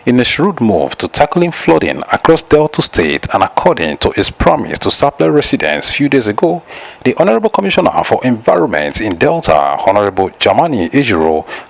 in a shrewd move to tackling flooding across Delta State and according to his promise to Sapele residents a few days ago, the Honorable Commissioner for Environment in Delta, Hon Jamani,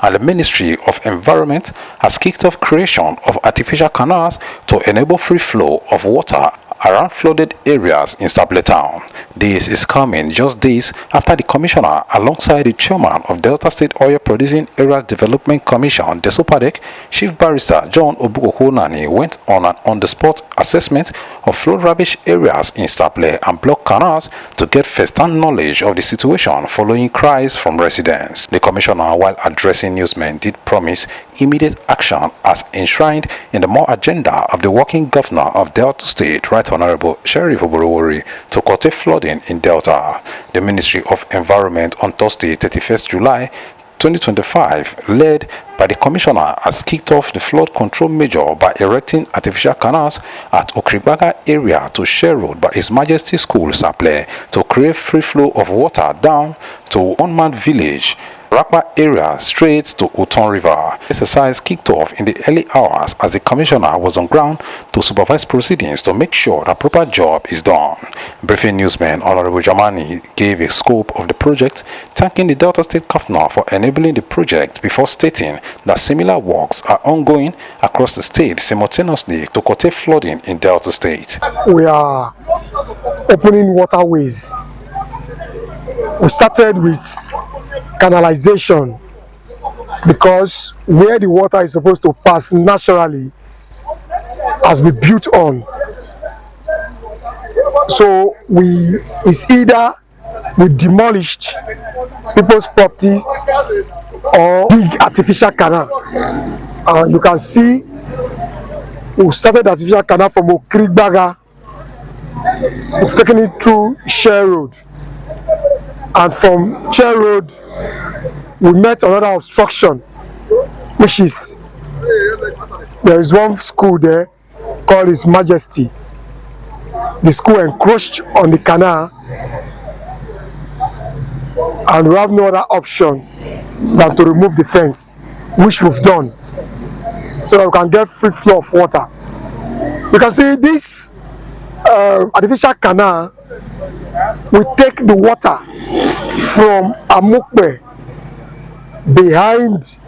and the Ministry of Environment has kicked off creation of artificial canals to enable free flow of water around flooded areas in Sapele Town. This is coming just days after the Commissioner, alongside the Chairman of Delta State Oil Producing Areas Development Commission, Desopadek, Chief Barrister John Obukokonani, went on an on-the-spot assessment of flood-ravaged areas in Sapele and block canals to get first-hand knowledge of the situation following cries from residents. The Commissioner, while addressing newsmen, did promise immediate action as enshrined in the more agenda of the working governor of Delta State, Right Honorable Sheriff Oborowori, to curtail flooding in Delta. The Ministry of Environment on Thursday, 31st July 2025, led by the Commissioner, has kicked off the flood control measure by erecting artificial canals at Okribaga area to Share Road by His Majesty School, Sapele, to create free flow of water down to Unmanned Village, Rakpa area straight to Uton River. Exercise kicked off in the early hours as the Commissioner was on ground to supervise proceedings to make sure that proper job is done. Briefing newsman Hon Jamani gave a scope of the project, thanking the Delta State Governor for enabling the project before stating that similar works are ongoing across the state simultaneously to curtail flooding in Delta State. We are opening waterways. We started with canalization because where the water is supposed to pass naturally has been built on. So it's either we demolished people's property or dig artificial canal. You can see we started artificial canal from Okribaga. We've taken it through Share Road. And from Share Road, we met another obstruction, which is, there is one school there called His Majesty. The school encroached on the canal, and we have no other option than to remove the fence, which we've done, so that we can get free flow of water. You can see this artificial canal we take the water from Amukbe behind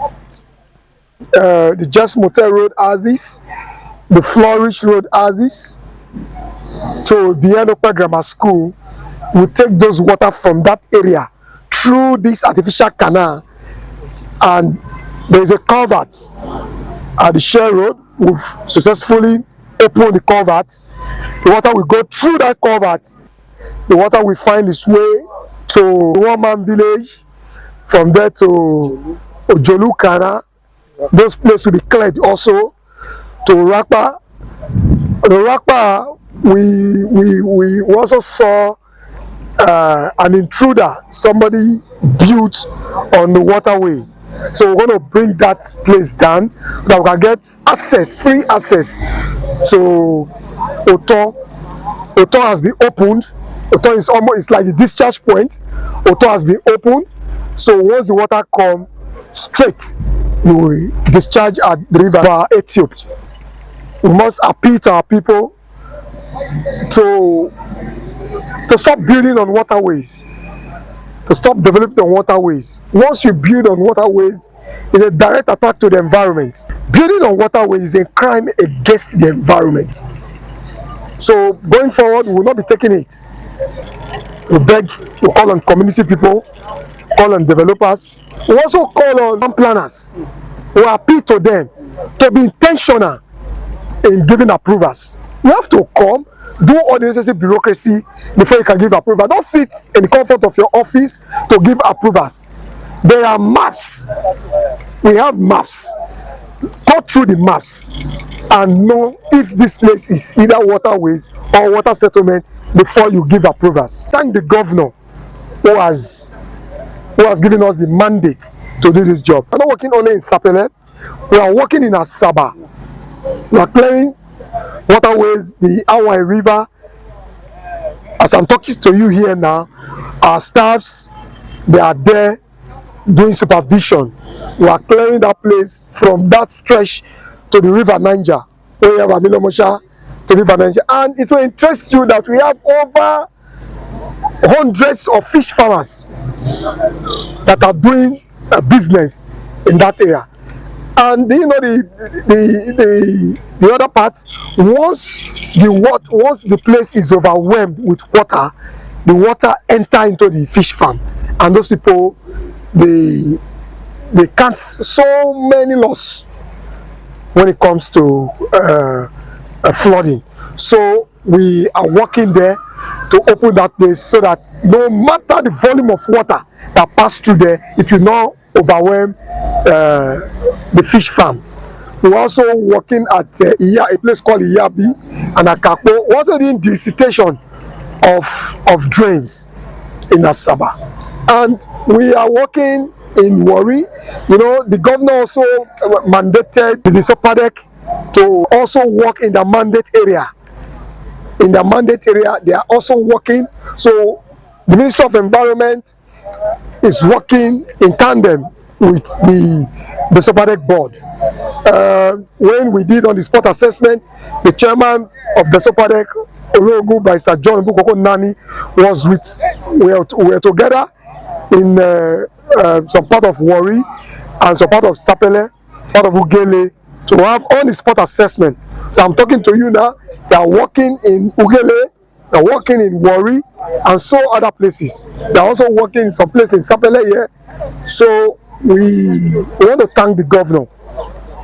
the Just Motel Road Aziz, the Flourish Road Aziz, to Bianopa Grammar School. We take those water from that area through this artificial canal, and there is a culvert at the Share Road. We've successfully opened the culvert. The water will go through that culvert. The water will find its way to Unmanned Village, from there to Ojolukana. Those places will be cleared also to Rakpa. The Rakpa, we also saw an intruder, somebody built on the waterway. So we're going to bring that place down so that we can get access, free access to Oton. Oton has been opened. Oton is almost like the discharge point. Oton has been opened. So once the water comes straight, you will discharge at the river Ethiopia. We must appeal to our people to stop building on waterways, to stop developing on waterways. Once you build on waterways, it's a direct attack to the environment. Building on waterways is a crime against the environment. So going forward, we will not be taking it. We beg, we call on community people, call on developers. We also call on planners. We appeal to them to be intentional in giving approvals. You have to come, do all the necessary bureaucracy before you can give approval. Don't sit in the comfort of your office to give approvals. There are maps. We have maps. Go through the maps and know if this place is either waterways or water settlement before you give approvals. Thank the governor who has given us the mandate to do this job. We're not working only in Sapele, we are working in Asaba. We are clearing waterways, the Awai River. As I'm talking to you here now, our staffs, they are there doing supervision. We are clearing that place from that stretch to the River Niger. We have Amilomosha to River Niger. And it will interest you that we have over hundreds of fish farmers that are doing a business in that area. And you know the other part, once the place is overwhelmed with water, the water enter into the fish farm, and those people they can't so many loss when it comes to flooding. So we are working there to open that place so that no matter the volume of water that pass through there, it will not overwhelm the fish farm. We're also working at a place called Iyabi and Akakpo. We're also doing desiccation of drains in Asaba. And we are working in Warri. You know, the governor also mandated the Sopadek to also work in the mandate area. In the mandate area, they are also working. So the Ministry of Environment is working in tandem with the Sopadek board. When we did on the spot assessment, the chairman of the Sopadek, Ologu Barrister John Bukoko Nani, was with, we were together in some part of Warri and some part of Sapele, part of Ugele, to have on the spot assessment. So I'm talking to you now. They are working in Ugele, they are working in Warri, and so other places. They are also working in some place in Sapele here. So we want to thank the governor.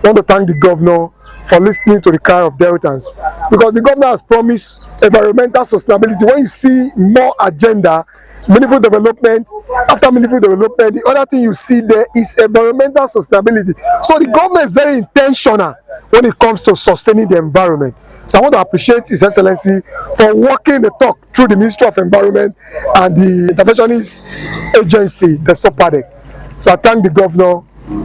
We want to thank the governor for listening to the cry of Deltans, because the governor has promised environmental sustainability. When you see more agenda, meaningful development, after meaningful development, the other thing you see there is environmental sustainability. So the governor is very intentional when it comes to sustaining the environment. So I want to appreciate His Excellency for working the talk through the Ministry of Environment and the interventionist agency, the SOPADEC. So I thank the governor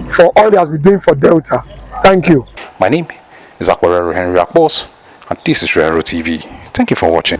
for all he has been doing for Delta. Thank you. My name is Rero Henry Akbos, and this is Rero TV. Thank you for watching.